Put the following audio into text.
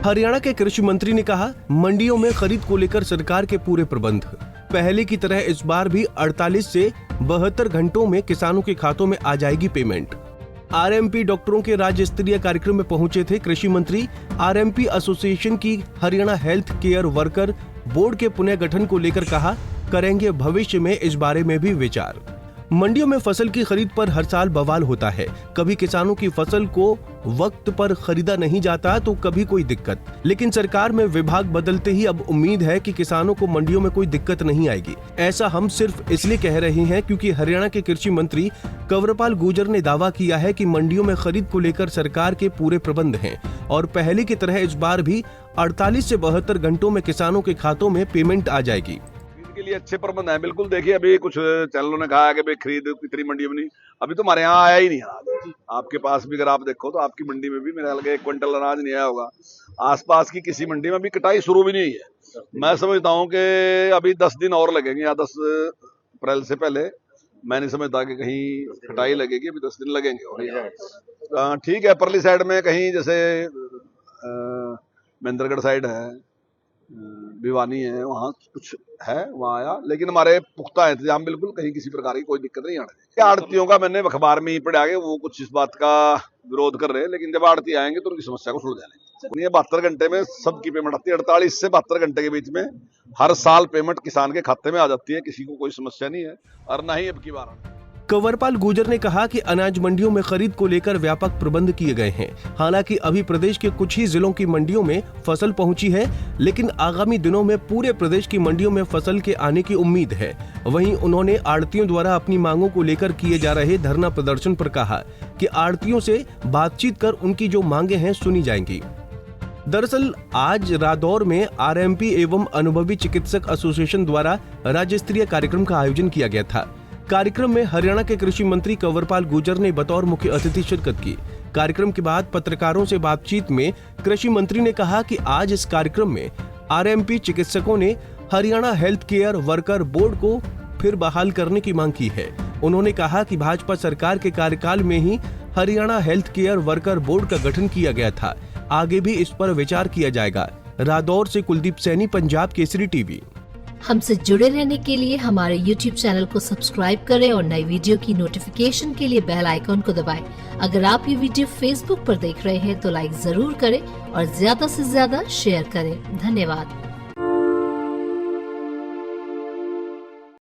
हरियाणा के कृषि मंत्री ने कहा, मंडियों में खरीद को लेकर सरकार के पूरे प्रबंध। पहले की तरह इस बार भी 48 से 72 घंटों में किसानों के खातों में आ जाएगी पेमेंट। आरएमपी डॉक्टरों के राज्य स्तरीय कार्यक्रम में पहुंचे थे कृषि मंत्री। आरएमपी एसोसिएशन की Haryana health care worker board के पुनर्गठन को लेकर कहा, करेंगे भविष्य में इस बारे में भी विचार। मंडियों में फसल की खरीद पर हर साल बवाल होता है। कभी किसानों की फसल को वक्त पर खरीदा नहीं जाता तो कभी कोई दिक्कत, लेकिन सरकार में विभाग बदलते ही अब उम्मीद है कि किसानों को मंडियों में कोई दिक्कत नहीं आएगी। ऐसा हम सिर्फ इसलिए कह रहे हैं क्योंकि हरियाणा के कृषि मंत्री कंवरपाल गुर्जर ने दावा किया है कि मंडियों में खरीद को लेकर सरकार के पूरे प्रबंध हैं और पहले की तरह इस बार भी 48 से 72 घंटों में किसानों के खातों में पेमेंट आ जाएगी। के लिए अच्छे प्रबंध है। बिल्कुल देखिए, अभी कुछ चैनलों ने कहा है कि भाई खरीद इतनी मंडी में नहीं, अभी तो हमारे यहाँ आया ही नहीं। आपके पास भी अगर आप देखो तो आपकी मंडी में भी मेरे लगे 1 क्विंटल अनाज नहीं आया होगा। आसपास की किसी मंडी में भी कटाई शुरू भी नहीं है। मैं समझता हूँ कि अभी 10 दिन और लगेंगे या 10 अप्रैल से पहले मैं नहीं समझता कि कहीं कटाई लगेगी। अभी 10 दिन लगेंगे। ठीक है, परली साइड में कहीं जैसे महेंद्रगढ़ साइड है, भिवानी है, वहाँ कुछ है, वहाँ आया, लेकिन हमारे पुख्ता इंतजाम, बिल्कुल कहीं किसी प्रकार की कोई दिक्कत नहीं आने देंगे। आड़तियों का मैंने अखबार में ही पढ़ा के वो कुछ इस बात का विरोध कर रहे हैं, लेकिन जब आड़ती आएंगे तो उनकी समस्या को सुलझा लेंगे। 72 घंटे में सबकी पेमेंट आती है। 48 से 72 घंटे के बीच में हर साल पेमेंट किसान के खाते में आ जाती है। किसी को कोई समस्या नहीं है और न ही अब की बार। कंवरपाल गुर्जर ने कहा कि अनाज मंडियों में खरीद को लेकर व्यापक प्रबंध किए गए हैं। हालांकि अभी प्रदेश के कुछ ही जिलों की मंडियों में फसल पहुंची है, लेकिन आगामी दिनों में पूरे प्रदेश की मंडियों में फसल के आने की उम्मीद है। वहीं उन्होंने आड़तियों द्वारा अपनी मांगों को लेकर किए जा रहे धरना प्रदर्शन पर कहा कि आड़तियों से बातचीत कर उनकी जो मांगे हैं सुनी जाएंगी। दरअसल आज रादौर में आरएमपी एवं अनुभवी चिकित्सक एसोसिएशन द्वारा राज्य स्तरीय कार्यक्रम का आयोजन किया गया था। कार्यक्रम में हरियाणा के कृषि मंत्री कंवरपाल गुर्जर ने बतौर मुख्य अतिथि शिरकत की। कार्यक्रम के बाद पत्रकारों से बातचीत में कृषि मंत्री ने कहा कि आज इस कार्यक्रम में आरएमपी चिकित्सकों ने Haryana health care worker board को फिर बहाल करने की मांग की है। उन्होंने कहा कि भाजपा सरकार के कार्यकाल में ही Haryana health care worker board का गठन किया गया था। आगे भी इस पर विचार किया जाएगा। रादौर से कुलदीप सैनी, पंजाब केसरी टीवी। हमसे जुड़े रहने के लिए हमारे YouTube चैनल को सब्सक्राइब करें और नई वीडियो की नोटिफिकेशन के लिए बेल आइकॉन को दबाएं। अगर आप ये वीडियो Facebook पर देख रहे हैं तो लाइक जरूर करें और ज्यादा से ज्यादा शेयर करें। धन्यवाद।